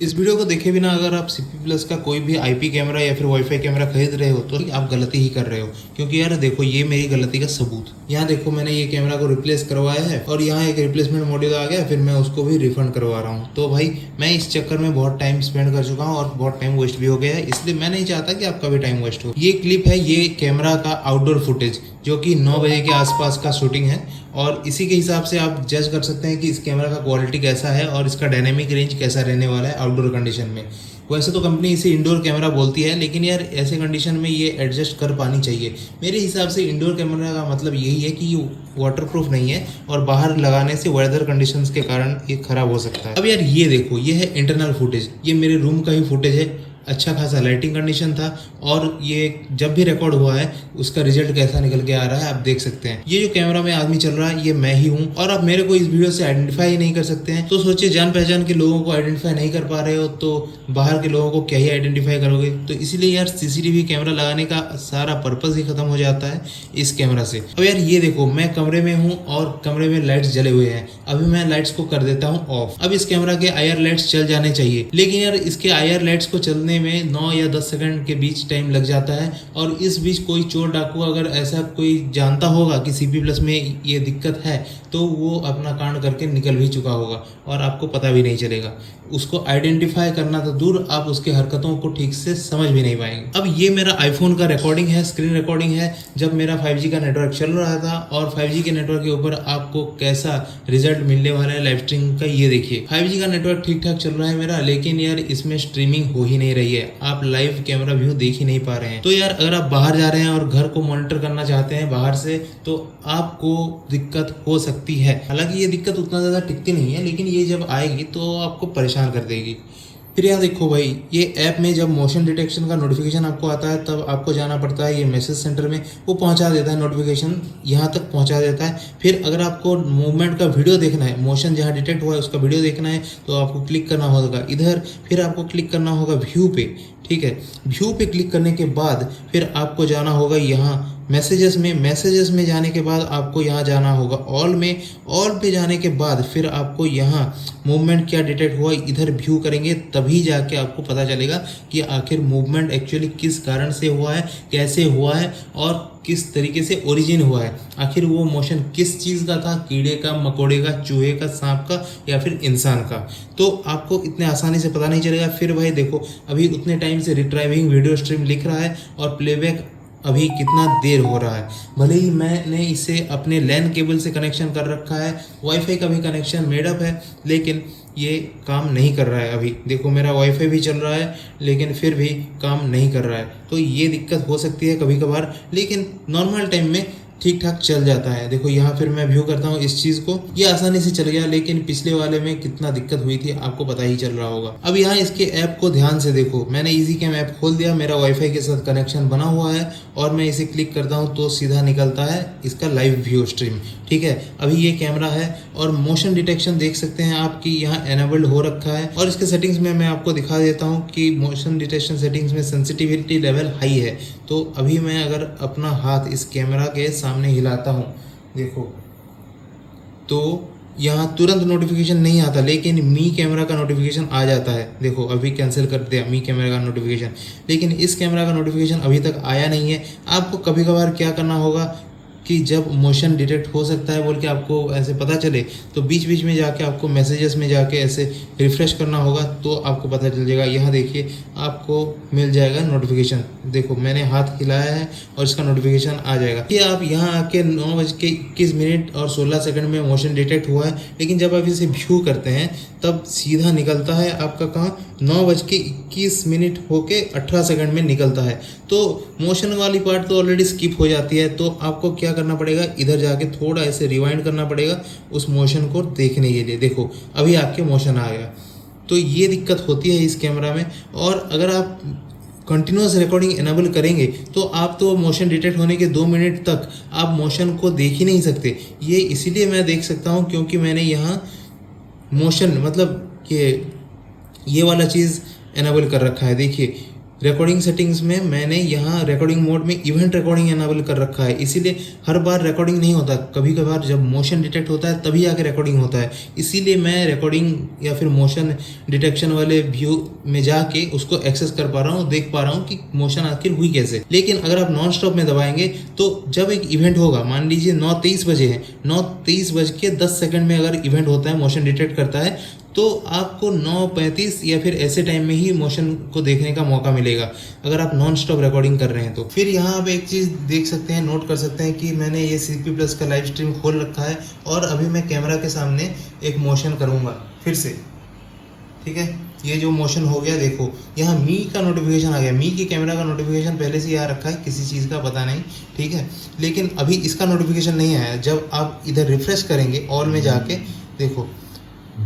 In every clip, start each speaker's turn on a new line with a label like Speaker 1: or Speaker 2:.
Speaker 1: इस वीडियो को देखे बिना अगर आप सीपी प्लस का कोई भी आईपी कैमरा या फिर वाईफाई कैमरा खरीद रहे हो तो आप गलती ही कर रहे हो, क्योंकि यार देखो ये मेरी गलती का सबूत। यहाँ देखो मैंने ये कैमरा को रिप्लेस करवाया है और यहाँ एक रिप्लेसमेंट मॉड्यूल आ गया, फिर मैं उसको भी रिफंड करवा रहा हूँ। तो भाई मैं इस चक्कर में बहुत टाइम स्पेंड कर चुका हूँ और बहुत टाइम वेस्ट भी हो गया है, इसलिए मैं नहीं चाहता कि आपका भी टाइम वेस्ट हो। ये क्लिप है ये कैमरा का आउटडोर फुटेज, जो कि 9 बजे के आसपास का शूटिंग है और इसी के हिसाब से आप जज कर सकते हैं कि इस कैमरा का क्वालिटी कैसा है और इसका डायनेमिक रेंज कैसा रहने वाला है आउटडोर कंडीशन में। वैसे तो कंपनी इसे इंडोर कैमरा बोलती है, लेकिन यार ऐसे कंडीशन में ये एडजस्ट कर पानी चाहिए। मेरे हिसाब से इंडोर कैमरा का मतलब यही है कि ये वाटरप्रूफ नहीं है और बाहर लगाने से वेदर कंडीशंस के कारण ये खराब हो सकता है। अब यार ये देखो, ये है इंटरनल फुटेज, ये मेरे रूम का ही फुटेज है। अच्छा खासा लाइटिंग कंडीशन था और ये जब भी रिकॉर्ड हुआ है उसका रिजल्ट कैसा निकल के आ रहा है आप देख सकते हैं। ये जो कैमरा में आदमी चल रहा है ये मैं ही हूँ और आप मेरे को इस वीडियो से आइडेंटिफाई ही नहीं कर सकते हैं। तो सोचिए, जान पहचान के लोगों को आइडेंटिफाई नहीं कर पा रहे हो तो बाहर के लोगों को क्या ही आइडेंटिफाई करोगे। तो इसीलिए यार सीसीटीवी कैमरा लगाने का सारा पर्पज ही खत्म हो जाता है इस कैमरा से। अब यार ये देखो, मैं कमरे में हूँ और कमरे में लाइट्स जले हुए हैं। अभी मैं लाइट्स को कर देता हूँ ऑफ। अब इस कैमरा के IR लाइट्स चल जाने चाहिए, लेकिन यार इसके IR लाइट्स को चलने में 9 या 10 सेकंड के बीच टाइम लग जाता है। और इस बीच कोई चोर डाकू अगर ऐसा कोई जानता होगा कि सीपी प्लस में ये दिक्कत है तो वो अपना कांड करके निकल भी चुका होगा और आपको पता भी नहीं चलेगा। उसको आइडेंटिफाई करना तो दूर, आप उसके हरकतों को ठीक से समझ भी नहीं पाएंगे। अब ये मेरा आईफोन का रिकॉर्डिंग है, स्क्रीन रिकॉर्डिंग है, जब मेरा 5G का नेटवर्क चल रहा था और 5G के नेटवर्क के ऊपर आपको कैसा रिजल्ट मिलने वाला है लाइव स्ट्रीमिंग का ये देखिए। 5G का नेटवर्क ठीक ठाक चल रहा है मेरा, लेकिन यार इसमें स्ट्रीमिंग हो ही नहीं रही है, आप लाइव कैमरा व्यू देख ही नहीं पा रहे हैं। तो यार अगर आप बाहर जा रहे हैं और घर को मॉनिटर करना चाहते हैं बाहर से तो आपको दिक्कत हो सकती है। हालांकि ये दिक्कत उतना ज़्यादा टिकती नहीं है, लेकिन ये जब आएगी तो आपको परेशान कर देगी। फिर यहाँ देखो भाई, ये ऐप में जब मोशन डिटेक्शन का नोटिफिकेशन आपको आता है तब आपको जाना पड़ता है ये मैसेज सेंटर में, वो पहुंचा देता है नोटिफिकेशन, यहाँ तक पहुंचा देता है। फिर अगर आपको मूवमेंट का वीडियो देखना है, मोशन जहाँ डिटेक्ट हुआ है उसका वीडियो देखना है तो आपको क्लिक करना होगा इधर, फिर आपको क्लिक करना होगा व्यू पे। ठीक है, व्यू पे क्लिक करने के बाद फिर आपको जाना होगा यहाँ मैसेजेस में। मैसेजेस में जाने के बाद आपको यहाँ जाना होगा ऑल में। ऑल पे जाने के बाद फिर आपको यहाँ मूवमेंट क्या डिटेक्ट हुआ इधर व्यू करेंगे, तभी जाके आपको पता चलेगा कि आखिर मूवमेंट एक्चुअली किस कारण से हुआ है, कैसे हुआ है और किस तरीके से ओरिजिन हुआ है। आखिर वो मोशन किस चीज़ का था, कीड़े का, मकोड़े का, चूहे का, सांप का या फिर इंसान का, तो आपको इतने आसानी से पता नहीं चलेगा। फिर भाई देखो, अभी उतने टाइम से रिट्राइविंग वीडियो स्ट्रीम लिख रहा है और प्लेबैक अभी कितना देर हो रहा है। भले ही मैंने इसे अपने लैन केबल से कनेक्शन कर रखा है, वाईफाई का भी कनेक्शन मेडअप है, लेकिन ये काम नहीं कर रहा है। अभी देखो मेरा वाईफाई भी चल रहा है लेकिन फिर भी काम नहीं कर रहा है। तो ये दिक्कत हो सकती है कभी कभार, लेकिन नॉर्मल टाइम में ठीक ठाक चल जाता है। देखो यहाँ फिर मैं व्यू करता हूँ इस चीज़ को, ये आसानी से चल गया, लेकिन पिछले वाले में कितना दिक्कत हुई थी आपको पता ही चल रहा होगा। अब यहाँ इसके ऐप को ध्यान से देखो, मैंने इजी कैम ऐप खोल दिया, मेरा वाईफाई के साथ कनेक्शन बना हुआ है और मैं इसे क्लिक करता हूँ तो सीधा निकलता है इसका लाइव व्यू स्ट्रीम। ठीक है, अभी ये कैमरा है और मोशन डिटेक्शन देख सकते हैं आपकी यहाँ एनेबल्ड हो रखा है। और इसके सेटिंग्स में मैं आपको दिखा देता हूँ कि मोशन डिटेक्शन सेटिंग्स में सेंसिटिविटी लेवल हाई है। तो अभी मैं अगर अपना हाथ इस कैमरा के सामने हिलाता हूँ देखो, तो यहाँ तुरंत नोटिफिकेशन नहीं आता, लेकिन मी कैमरा का नोटिफिकेशन आ जाता है। देखो अभी कैंसिल कर दिया मी कैमरा का नोटिफिकेशन, लेकिन इस कैमरा का नोटिफिकेशन अभी तक आया नहीं है। आपको कभी कभार क्या करना होगा कि जब मोशन डिटेक्ट हो सकता है बोल के आपको ऐसे पता चले तो बीच बीच में जाके आपको मैसेजेस में जाके ऐसे रिफ्रेश करना होगा तो आपको पता चल जाएगा। यहाँ देखिए आपको मिल जाएगा नोटिफिकेशन, देखो मैंने हाथ हिलाया है और इसका नोटिफिकेशन आ जाएगा। ये आप यहाँ आके 9:21 और 16 सेकंड में मोशन डिटेक्ट हुआ है, लेकिन जब आप इसे व्यू करते हैं तब सीधा निकलता है आपका कहाँ 9:21 होके 18 सेकंड में निकलता है। तो मोशन वाली पार्ट तो ऑलरेडी स्किप हो जाती है, तो आपको क्या करना पड़ेगा, इधर जाके थोड़ा ऐसे रिवाइंड करना पड़ेगा उस मोशन को देखने के लिए। देखो अभी आपके मोशन आ गया। तो ये दिक्कत होती है इस कैमरा में। और अगर आप कंटिन्यूस रिकॉर्डिंग एनेबल करेंगे तो आप तो मोशन डिटेक्ट होने के 2 मिनट तक आप मोशन को देख ही नहीं सकते। ये इसीलिए मैं देख सकता हूँ क्योंकि मैंने यहाँ मोशन मतलब कि ये वाला चीज़ एनेबल कर रखा है। देखिए रिकॉर्डिंग सेटिंग्स में मैंने यहाँ रिकॉर्डिंग मोड में इवेंट रिकॉर्डिंग एनेबल कर रखा है, इसीलिए हर बार रिकॉर्डिंग नहीं होता, कभी कभार जब मोशन डिटेक्ट होता है तभी आके रिकॉर्डिंग होता है। इसीलिए मैं रिकॉर्डिंग या फिर मोशन डिटेक्शन वाले व्यू में जाके उसको एक्सेस कर पा रहा हूँ, देख पा रहा हूँ कि मोशन आखिर हुई कैसे। लेकिन अगर आप नॉन स्टॉप में दबाएंगे तो जब एक इवेंट होगा, मान लीजिए 9:23 बजे है, 9:23 में अगर इवेंट होता है, मोशन डिटेक्ट करता है, तो आपको 9:35 या फिर ऐसे टाइम में ही मोशन को देखने का मौका मिलेगा अगर आप नॉन स्टॉप रिकॉर्डिंग कर रहे हैं तो। फिर यहाँ आप एक चीज़ देख सकते हैं, नोट कर सकते हैं कि मैंने ये CP Plus का लाइव स्ट्रीम खोल रखा है और अभी मैं कैमरा के सामने एक मोशन करूँगा फिर से, ठीक है। ये जो मोशन हो गया, देखो यहाँ मी का नोटिफिकेशन आ गया। मी की कैमरा का नोटिफिकेशन पहले से ही आ रखा है, किसी चीज़ का पता नहीं, ठीक है। लेकिन अभी इसका नोटिफिकेशन नहीं आया। जब आप इधर रिफ्रेश करेंगे ऑल में जाके, देखो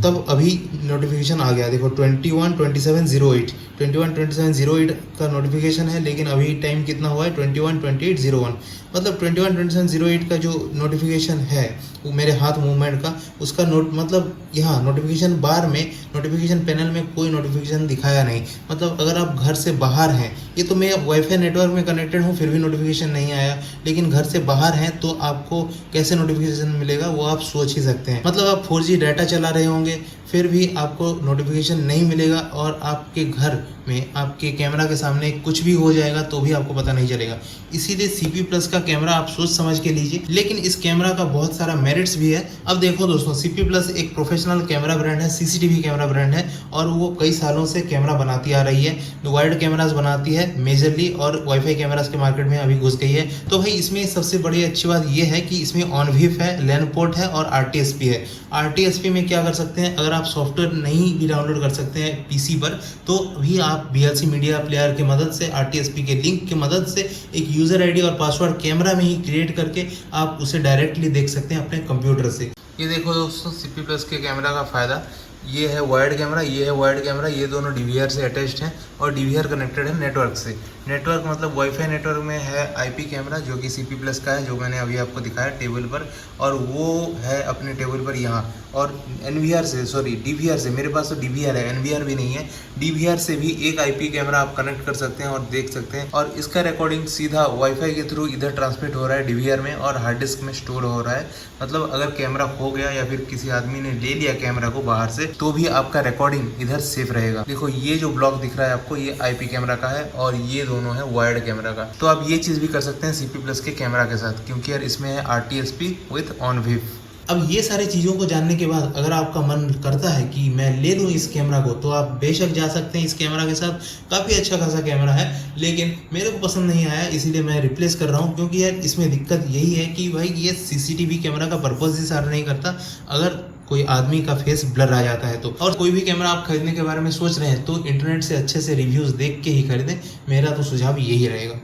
Speaker 1: तब अभी नोटिफिकेशन आ गया। देखो 21:27:08 का नोटिफिकेशन है, लेकिन अभी टाइम कितना हुआ है 21:28:01। मतलब 21:27:08 का जो नोटिफिकेशन है वो मेरे हाथ मूवमेंट का, उसका मतलब यहाँ नोटिफिकेशन बार में, नोटिफिकेशन पैनल में कोई नोटिफिकेशन दिखाया नहीं। मतलब अगर आप घर से बाहर हैं, ये तो मैं वाईफाई नेटवर्क में कनेक्टेड हूँ फिर भी नोटिफिकेशन नहीं आया, लेकिन घर से बाहर हैं तो आपको कैसे नोटिफिकेशन मिलेगा वो आप सोच ही सकते हैं। मतलब आप 4G डाटा चला रहे होंगे फिर भी आपको नोटिफिकेशन नहीं मिलेगा और आपके घर में आपके कैमरा के सामने कुछ भी हो जाएगा तो भी आपको पता नहीं चलेगा। इसीलिए CP Plus का कैमरा आप सोच समझ के लीजिए, लेकिन इस कैमरा का बहुत सारा मेरिट्स भी है। अब देखो दोस्तों, CP Plus एक प्रोफेशनल कैमरा ब्रांड है, CCTV कैमरा ब्रांड है और वो कई सालों से कैमरा बनाती आ रही है। वाइड कैमराज बनाती है मेजरली और वाईफाई कैमराज के मार्केट में अभी घुस गई है। तो भाई इसमें सबसे बड़ी अच्छी बात यह है कि इसमें ऑन-व्हीप है, लैन पोर्ट है और RTSP है। RTSP में क्या कर सकते हैं, अगर आप सॉफ्टवेयर नहीं भी डाउनलोड कर सकते हैं PC पर तो भी आप VLC मीडिया प्लेयर की मदद से, RTSP के लिंक की मदद से एक यूज़र ID और पासवर्ड कैमरा में ही क्रिएट करके आप उसे डायरेक्टली देख सकते हैं अपने कंप्यूटर से। ये देखो दोस्तों, CP Plus के कैमरा का फ़ायदा, ये है वाइड कैमरा, ये है वाइड कैमरा, ये दोनों DVR से अटैच्ड हैं और DVR कनेक्टेड है नेटवर्क से। नेटवर्क मतलब वाईफाई नेटवर्क में है IP कैमरा जो कि CP Plus का है, जो मैंने अभी आपको दिखाया टेबल पर, और वो है अपने टेबल पर यहाँ। और NVR से, सॉरी DVR से, मेरे पास तो DVR है, NVR भी नहीं है, DVR से भी एक IP कैमरा आप कनेक्ट कर सकते हैं और देख सकते हैं। और इसका रिकॉर्डिंग सीधा वाईफाई के थ्रू इधर ट्रांसमिट हो रहा है DVR में और हार्ड डिस्क में स्टोर हो रहा है। मतलब अगर कैमरा खो गया या फिर किसी आदमी ने ले लिया कैमरा को बाहर से तो भी आपका रिकॉर्डिंग इधर सेफ रहेगा। देखो ये जो ब्लॉक दिख रहा है आपको, ये IP कैमरा का है और ये दोनों है वायर्ड कैमरा का। तो आप ये चीज़ भी कर सकते हैं CP Plus के कैमरा के साथ, क्योंकि यार इसमें है RTSP विथ ऑन-व्हीप। अब ये सारी चीज़ों को जानने के बाद अगर आपका मन करता है कि मैं ले लूँ इस कैमरा को, तो आप बेशक जा सकते हैं इस कैमरा के साथ। काफ़ी अच्छा खासा कैमरा है, लेकिन मेरे को पसंद नहीं आया, इसीलिए मैं रिप्लेस कर रहा हूँ। क्योंकि यार इसमें दिक्कत यही है कि भाई ये CCTV कैमरा का पर्पज़ ही सर्व नहीं करता अगर कोई आदमी का फेस ब्लर आ जाता है तो। और कोई भी कैमरा आप खरीदने के बारे में सोच रहे हैं तो इंटरनेट से अच्छे से रिव्यूज़ देख के ही खरीदें, मेरा तो सुझाव यही रहेगा।